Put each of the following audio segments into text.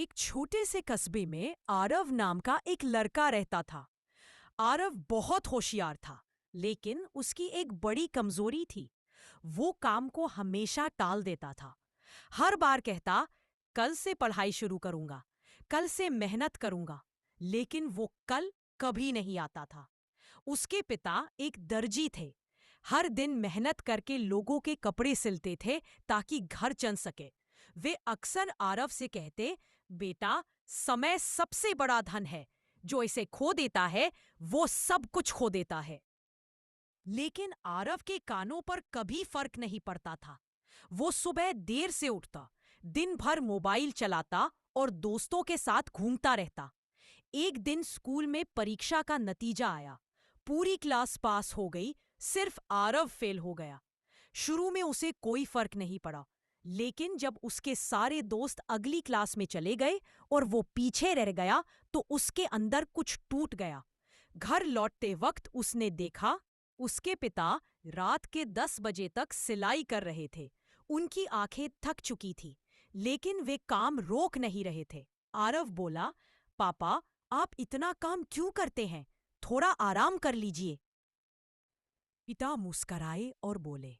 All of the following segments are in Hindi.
एक छोटे से कस्बे में आरव नाम का एक लड़का रहता था। आरव बहुत होशियार था, लेकिन उसकी एक बड़ी कमजोरी थी। वो काम को हमेशा टाल देता था। हर बार कहता, कल से पढ़ाई शुरू करूंगा, कल से मेहनत करूंगा, लेकिन वो कल कभी नहीं आता था। उसके पिता एक दर्जी थे। हर दिन मेहनत करके लोगों के कपड़े सिलते थे ताकि घर चल सके। वे अक्सर आरव से कहते, बेटा, समय सबसे बड़ा धन है। जो इसे खो देता है वो सब कुछ खो देता है। लेकिन आरव के कानों पर कभी फर्क नहीं पड़ता था। वो सुबह देर से उठता, दिन भर मोबाइल चलाता और दोस्तों के साथ घूमता रहता। एक दिन स्कूल में परीक्षा का नतीजा आया। पूरी क्लास पास हो गई, सिर्फ आरव फेल हो गया। शुरू में उसे कोई फर्क नहीं पड़ा, लेकिन जब उसके सारे दोस्त अगली क्लास में चले गए और वो पीछे रह गया, तो उसके अंदर कुछ टूट गया। घर लौटते वक्त उसने देखा, उसके पिता रात के 10 बजे तक सिलाई कर रहे थे। उनकी आंखें थक चुकी थी, लेकिन वे काम रोक नहीं रहे थे। आरव बोला, पापा, आप इतना काम क्यों करते हैं? थोड़ा आराम कर लीजिए। पिता मुस्कराए और बोले,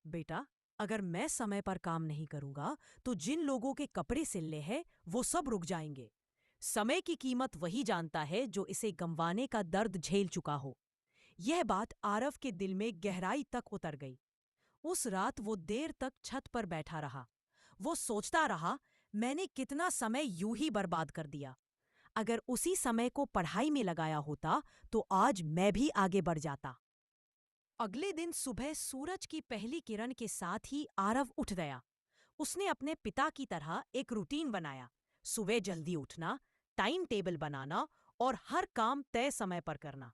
बेटा, अगर मैं समय पर काम नहीं करूंगा तो जिन लोगों के कपड़े सिलने हैं वो सब रुक जाएंगे। समय की कीमत वही जानता है जो इसे गंवाने का दर्द झेल चुका हो। यह बात आरव के दिल में गहराई तक उतर गई। उस रात वो देर तक छत पर बैठा रहा। वो सोचता रहा, मैंने कितना समय यूं ही बर्बाद कर दिया। अगर उसी समय को पढ़ाई में लगाया होता तो आज मैं भी आगे बढ़ जाता। अगले दिन सुबह सूरज की पहली किरण के साथ ही आरव उठ गया। उसने अपने पिता की तरह एक रूटीन बनाया। सुबह जल्दी उठना, टाइम टेबल बनाना और हर काम तय समय पर करना।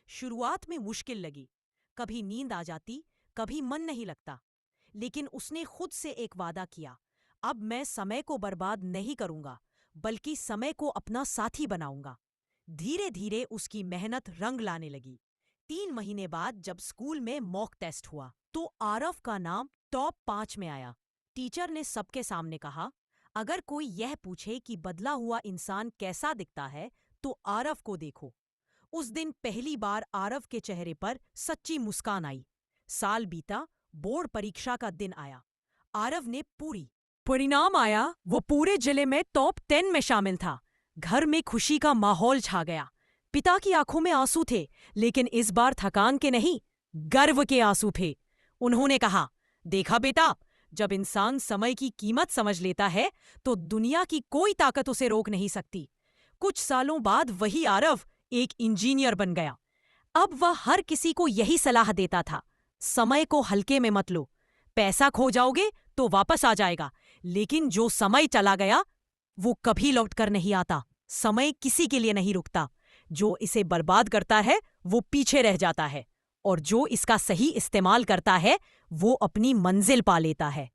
शुरुआत में मुश्किल लगी। कभी नींद आ जाती, कभी मन नहीं लगता। लेकिन उसने खुद से एक वादा किया, अब मैं समय को बर्बाद नहीं करूंगा, बल्कि समय को अपना साथी बनाऊंगा। धीरे धीरे उसकी मेहनत रंग लाने लगी। 3 महीने बाद जब स्कूल में मॉक टेस्ट हुआ, तो आरव का नाम टॉप 5 में आया। टीचर ने सबके सामने कहा, अगर कोई यह पूछे कि बदला हुआ इंसान कैसा दिखता है, तो आरव को देखो। उस दिन पहली बार आरव के चेहरे पर सच्ची मुस्कान आई। साल बीता, बोर्ड परीक्षा का दिन आया। आरव ने परिणाम आया, वो पूरे जिले में टॉप 10 में शामिल था। घर में खुशी का माहौल छा गया। पिता की आंखों में आंसू थे, लेकिन इस बार थकान के नहीं, गर्व के आंसू थे। उन्होंने कहा, देखा बेटा, जब इंसान समय की कीमत समझ लेता है तो दुनिया की कोई ताकत उसे रोक नहीं सकती। कुछ सालों बाद वही आरव एक इंजीनियर बन गया। अब वह हर किसी को यही सलाह देता था, समय को हल्के में मत लो। पैसा खो जाओगे तो वापस आ जाएगा, लेकिन जो समय चला गया वो कभी लौट कर नहीं आता। समय किसी के लिए नहीं रुकता। जो इसे बर्बाद करता है वो पीछे रह जाता है, और जो इसका सही इस्तेमाल करता है वो अपनी मंजिल पा लेता है।